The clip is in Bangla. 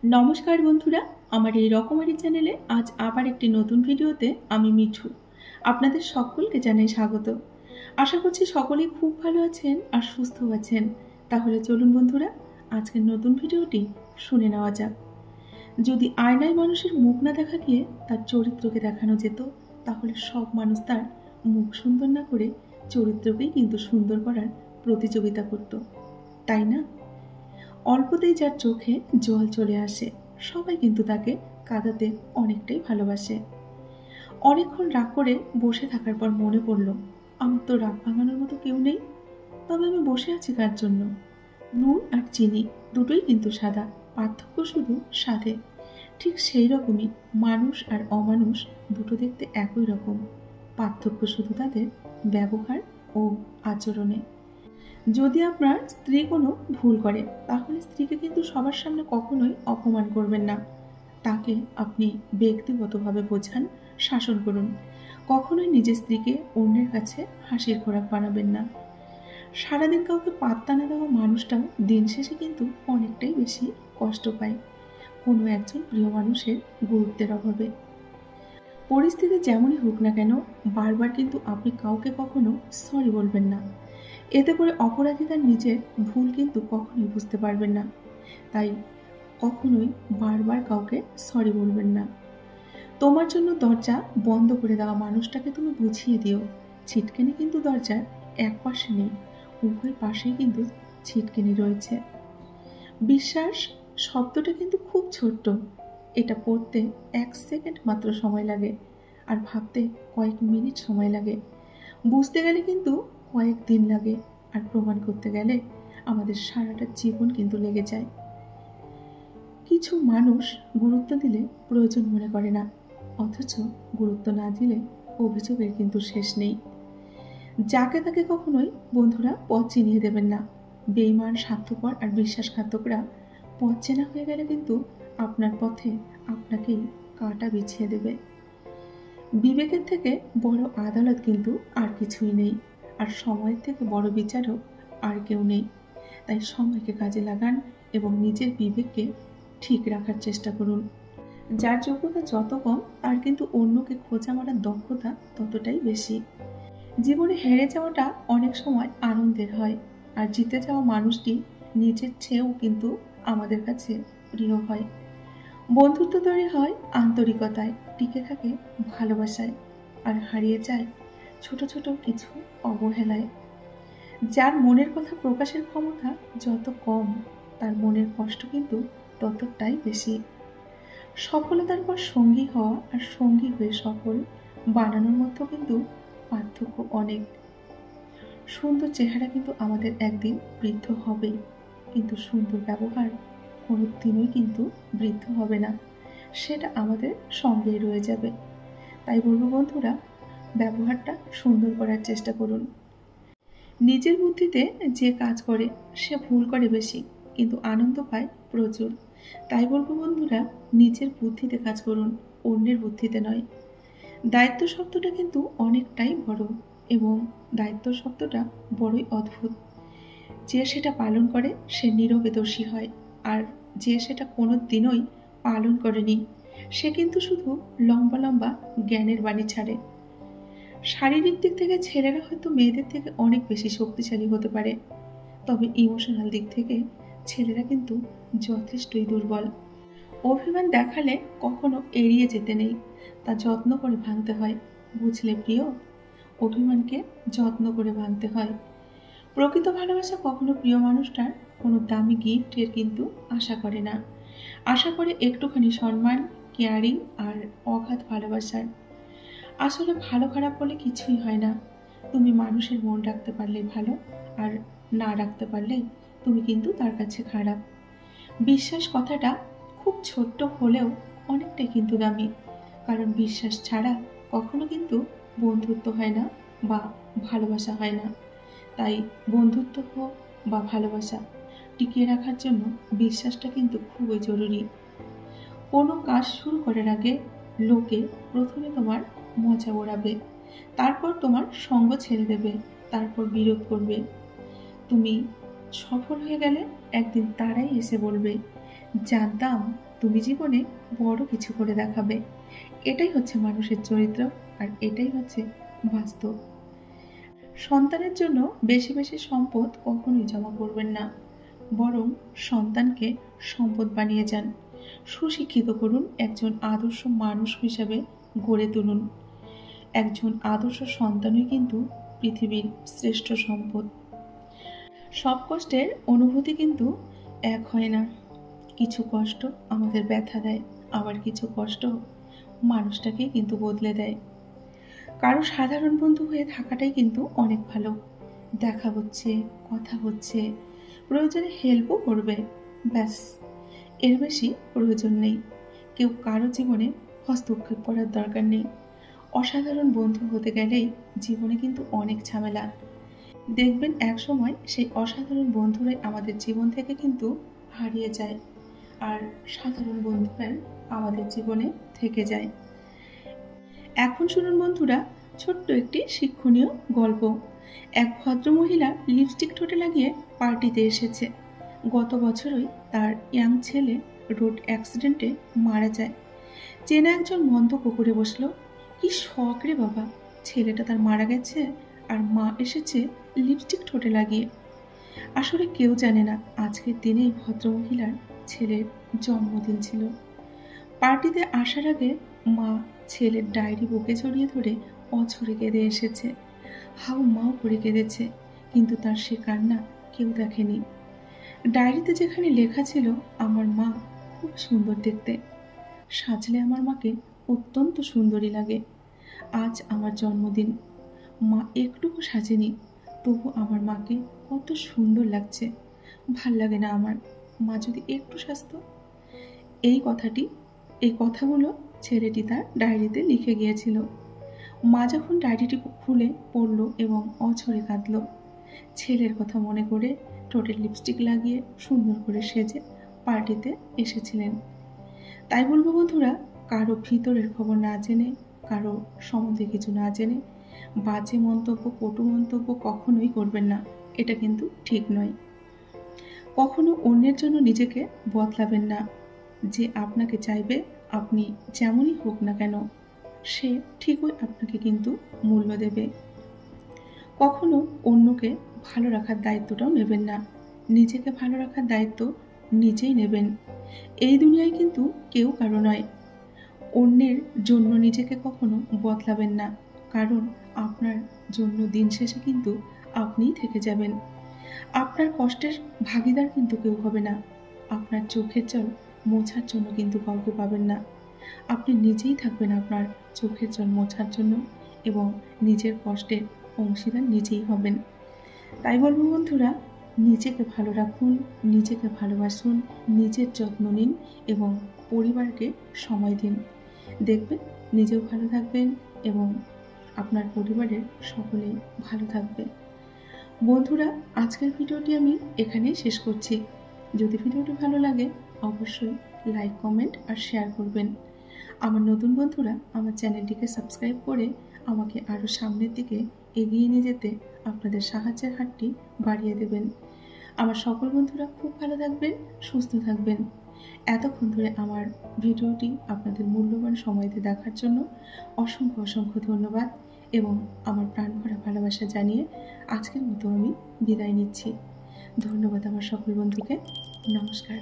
নমস্কার বন্ধুরা, আমার এই রকমারি চ্যানেলে আজ আবার একটি নতুন ভিডিওতে আমি মিঠু আপনাদের সকলকে জানাই স্বাগত। আশা করছি সকলেই খুব ভালো আছেন আর সুস্থ আছেন। তাহলে চলুন বন্ধুরা, আজকের নতুন ভিডিওটি শুনে নেওয়া যাক। যদি আয়নায় মানুষের মুখ না দেখা গিয়ে তার চরিত্রকে দেখানো যেত, তাহলে সব মানুষ তার মুখ সুন্দর না করে চরিত্রকেই কিন্তু সুন্দর করার প্রতিযোগিতা করত, তাই না? অল্পতেই যার চোখে জল চলে আসে, সবাই কিন্তু তাকে কাঁদাতে অনেকটাই ভালোবাসে। অনেকক্ষণ রাগ করে বসে থাকার পর মনে পড়ল, আমার তো রাগ ভাঙানোর মতো কেউ নেই, তবে আমি বসে আছি কার জন্য? নুন আর চিনি দুটোই কিন্তু সাদা, পার্থক্য শুধু স্বাদে। ঠিক সেই রকমই মানুষ আর অমানুষ দুটো দেখতে একই রকম, পার্থক্য শুধু তাদের ব্যবহার ও আচরণে। যদি আপনার স্ত্রী কোনো ভুল করে, তাহলে স্ত্রীকে কিন্তু সবার সামনে কখনোই অপমান করবেন না। তাকে আপনি ব্যক্তিগতভাবে বোঝান, শাসন করুন। কখনোই নিজের স্ত্রীকে অন্যের কাছে হাসির খোরাক বানাবেন না। সারাদিন কাউকে পাত্তা না দেওয়া মানুষটাও দিন শেষে কিন্তু অনেকটাই বেশি কষ্ট পায় কোনো একজন প্রিয় মানুষের গুরুত্বের অভাবে। পরিস্থিতি যেমনই হোক না কেন, বারবার কিন্তু আপনি কাউকে কখনো সরি বলবেন না। এতে করে অপরাধী তার নিজের ভুল কিন্তু কখনোই বুঝতে পারবেন না। তাই কখনোই বারবার কাউকে সরি বলবেন না। তোমার জন্য দরজা বন্ধ করে দেওয়া মানুষটাকে তুমি বুঝিয়ে দিও, ছিটকেনি কিন্তু দরজার এক পাশে নেই, উভয় পাশেই কিন্তু ছিটকেনি রয়েছে। বিশ্বাস শব্দটা কিন্তু খুব ছোট্ট, এটা পড়তে 1 সেকেন্ড মাত্র সময় লাগে, আর ভাবতে কয়েক মিনিট সময় লাগে। বুঝতে গেলে কিন্তু কয়েক দিন লাগে, আর প্রমাণ করতে গেলে আমাদের সারাটা জীবন কিন্তু লেগে যায়। কিছু মানুষ গুরুত্ব দিলে প্রয়োজন মনে করে না, অথচ গুরুত্ব না দিলে অভিযোগের কিন্তু শেষ নেই। যাকে তাকে কখনোই বন্ধুরা পথ চিনিয়ে দেবেন না। বেঈমান, স্বার্থপর আর বিশ্বাসঘাতকরা পথ চেনা হয়ে গেলে কিন্তু আপনার পথে আপনাকেই কাঁটা বিছিয়ে দেবে। বিবেকের থেকে বড় আদালত কিন্তু আর কিছুই নেই, আর সময়ের থেকে বড় বিচারক আর কেউ নেই। তাই সময়কে কাজে লাগান এবং নিজের বিবেককে ঠিক রাখার চেষ্টা করুন। যার যোগ্যতা যত কম, তার কিন্তু অন্যকে খোঁচা মারার দক্ষতা ততটাই বেশি। জীবনে হেরে যাওয়াটা অনেক সময় আনন্দের হয়, আর জিতে যাওয়া মানুষটি নিজের চেয়েও কিন্তু আমাদের কাছে প্রিয় হয়। বন্ধুত্ব তৈরি হয় আন্তরিকতায়, টিকে থাকে ভালোবাসায়, আর হারিয়ে যায় ছোট ছোট কিছু অবহেলায়। যার মনের কথা প্রকাশের ক্ষমতা যত কম, তার মনের কষ্ট কিন্তু ততটাই বেশি। সফলতার পর সঙ্গী হওয়া আর সঙ্গী হয়ে সফল বানানোর মধ্যে কিন্তু পার্থক্য অনেক। সুন্দর চেহারা কিন্তু আমাদের একদিন বৃদ্ধ হবেই, কিন্তু সুন্দর ব্যবহার কোনো দিনই কিন্তু বৃদ্ধ হবে না, সেটা আমাদের সঙ্গেই রয়ে যাবে। তাই বলবো বন্ধুরা, ব্যবহারটা সুন্দর করার চেষ্টা করুন। নিজের বুদ্ধিতে যে কাজ করে সে ভুল করে বেশি, কিন্তু আনন্দ পায় প্রচুর। তাই বলবো বন্ধুরা, নিজের বুদ্ধিতে কাজ করুন, অন্যের বুদ্ধিতে নয়। দায়িত্ব শব্দটা কিন্তু অনেকটাই বড়, এবং দায়িত্ব শব্দটা বড়ই অদ্ভুত। যে সেটা পালন করে সে নীরবে দোষী হয়, আর যে সেটা কোনো দিনই পালন করেনি সে কিন্তু শুধু লম্বা লম্বা জ্ঞানের বাণী ছাড়ে। শারীরিক দিক থেকে ছেলেরা হয়তো মেয়েদের থেকে অনেক বেশি শক্তিশালী হতে পারে, তবে ইমোশনাল দিক থেকে ছেলেরা কিন্তু যথেষ্টই দুর্বল। অভিমান দেখালে কখনো এড়িয়ে যেতে নেই, তা যত্ন করে ভাঙতে হয়, বুঝলে প্রিয়? অভিমানকে যত্ন করে ভাঙতে হয়। প্রকৃত ভালোবাসা কখনো প্রিয় মানুষটার কোনো দামি গিফটের কিন্তু আশা করে না, আশা করে একটুখানি সম্মান, কেয়ারিং আর অগাধ ভালোবাসার। আসলে ভালো খারাপ বলে কিছুই হয় না, তুমি মানুষের মন রাখতে পারলে ভালো, আর না রাখতে পারলে তুমি কিন্তু তার কাছে খারাপ। বিশ্বাস কথাটা খুব ছোট্ট হলেও অনেকটাই কিন্তু দামি, কারণ বিশ্বাস ছাড়া কখনো কিন্তু বন্ধুত্ব হয় না বা ভালোবাসা হয় না। তাই বন্ধুত্ব হোক বা ভালোবাসা, টিকিয়ে রাখার জন্য বিশ্বাসটা কিন্তু খুবই জরুরি। কোনো কাজ শুরু করার আগে লোকে প্রথমে তোমার মজা ওড়াবে, তারপর তোমার সঙ্গ ছেড়ে দেবে, তারপর বিরোধ করবে। তুমি সফল হয়ে গেলে একদিন তারাই এসে বলবে জানতাম তুমি জীবনে বড় কিছু করে দেখাবে। এটাই হচ্ছে মানুষের চরিত্র, আর এটাই হচ্ছে বাস্তব। সন্তানের জন্য বেশি বেশি সম্পদ কখনোই জমা করবেন না, বরং সন্তানকে সম্পদ বানিয়ে যান। সুশিক্ষিত করুন, একজন আদর্শ মানুষ হিসাবে গড়ে তুলুন। একজন আদর্শ সন্তানই কিন্তু পৃথিবীর শ্রেষ্ঠ সম্পদ। সব কষ্টের অনুভূতি কিন্তু এক হয় না। কিছু কষ্ট আমাদের ব্যথা দেয়, আবার কিছু কষ্ট মানুষটাকেই কিন্তু বদলে দেয়। কারো সাধারণ বন্ধু হয়ে থাকাটাই কিন্তু অনেক ভালো। দেখা হচ্ছে, কথা হচ্ছে, প্রয়োজনে হেল্পও করবে, ব্যাস, এর বেশি প্রয়োজন নেই। কেউ কারো জীবনে হস্তক্ষেপ করার দরকার নেই। অসাধারণ বন্ধু হতে গেলেই জীবনে কিন্তু অনেক ঝামেলা। দেখবেন এক সময় সেই অসাধারণ বন্ধুরাই আমাদের জীবন থেকে কিন্তু হারিয়ে যায়, আর সাধারণ বন্ধুরাই আমাদের জীবনে থেকে যায়। এখন শুনুন বন্ধুরা, ছোট্ট একটি শিক্ষণীয় গল্প। এক ভদ্রমহিলা লিপস্টিক ঠোঁটে লাগিয়ে পার্টিতে এসেছে। গত বছরই তার ইয়াং ছেলে রোড অ্যাক্সিডেন্টে মারা যায়। চেনা একজন মন্তব্য করে বসলো, কি শখ রে বাবা, ছেলেটা তার মারা গেছে আর মা এসেছে লিপস্টিক ঠোঁটে লাগিয়ে। আসলে কেউ জানে না আজকের দিনে এই ভদ্রমহিলার ছেলের জন্মদিন ছিল। পার্টিতে আসার আগে মা ছেলের ডায়েরি বুকে জড়িয়ে ধরে অঝরে কেঁদে এসেছে। হাউ মাও করে কেঁদেছে, কিন্তু তার সে কান্না কেউ দেখেনি। ডায়েরিতে যেখানে লেখা ছিল, আমার মা খুব সুন্দর দেখতে, সাজলে আমার মাকে অত্যন্ত সুন্দরী লাগে। আজ আমার জন্মদিন, মা একটুকু সাজেনি, তবু আমার মাকে কত সুন্দর লাগছে। ভাল লাগে না আমার, মা যদি একটু সাজতো। এই কথাগুলো ছেলেটি তার ডায়েরিতে লিখে গিয়েছিল। মা যখন ডায়েরিটি খুলে পড়ল এবং অঝরে কাঁদল। ছেলের কথা মনে করে ঠোঁটে লিপস্টিক লাগিয়ে সুন্দর করে সেজে পার্টিতে এসেছিলেন। তাই বলবো বন্ধুরা, কারো ভিতরের খবর না জেনে, কারো সম্বন্ধে কিছু না জেনে বাজে মন্তব্য, কটু মন্তব্য কখনোই করবেন না। এটা কিন্তু ঠিক নয়। কখনো অন্যের জন্য নিজেকে বদলাবেন না। যে আপনাকে চাইবে, আপনি যেমনই হোক না কেন, সে ঠিকই আপনাকে কিন্তু মূল্য দেবে। কখনো অন্যকে ভালো রাখার দায়িত্বটাও নেবেন না, নিজেকে ভালো রাখার দায়িত্ব নিজেই নেবেন। এই দুনিয়ায় কিন্তু কেউ কারো নয়। অন্যের জন্য নিজেকে কখনো বদলাবেন না, কারণ আপনার জন্য দিন শেষে কিন্তু আপনিই থেকে যাবেন। আপনার কষ্টের ভাগিদার কিন্তু কেউ হবে না। আপনার চোখের জল মোছার জন্য কিন্তু কাউকে পাবেন না। আপনি নিজেই থাকবেন আপনার চোখের জল মোছার জন্য, এবং নিজের কষ্টের অংশীদার নিজেই হবেন। তাই বলবো বন্ধুরা, নিজেকে ভালো রাখুন, নিজেকে ভালোবাসুন, নিজের যত্ন নিন এবং পরিবারকে সময় দিন। দেখবেন নিজেও ভালো থাকবেন এবং আপনার পরিবারের সকলেই ভালো থাকবে। বন্ধুরা, আজকের ভিডিওটি আমি এখানেই শেষ করছি। যদি ভিডিওটি ভালো লাগে অবশ্যই লাইক, কমেন্ট আর শেয়ার করবেন। আমার নতুন বন্ধুরা আমার চ্যানেলটিকে সাবস্ক্রাইব করে আমাকে আরও সামনের দিকে এগিয়ে নিয়ে যেতে আপনাদের সাহায্যের হাতটি বাড়িয়ে দেবেন। আমার সকল বন্ধুরা খুব ভালো থাকবেন, সুস্থ থাকবেন। এতক্ষণ ধরে আমার ভিডিওটি আপনাদের মূল্যবান সময় দিয়ে দেখার জন্য অসংখ্য অসংখ্য ধন্যবাদ এবং আমার প্রাণ ভরা ভালোবাসা জানিয়ে আজকের মতো আমি বিদায় নিচ্ছি। ধন্যবাদ আমার সকল বন্ধুকে। নমস্কার।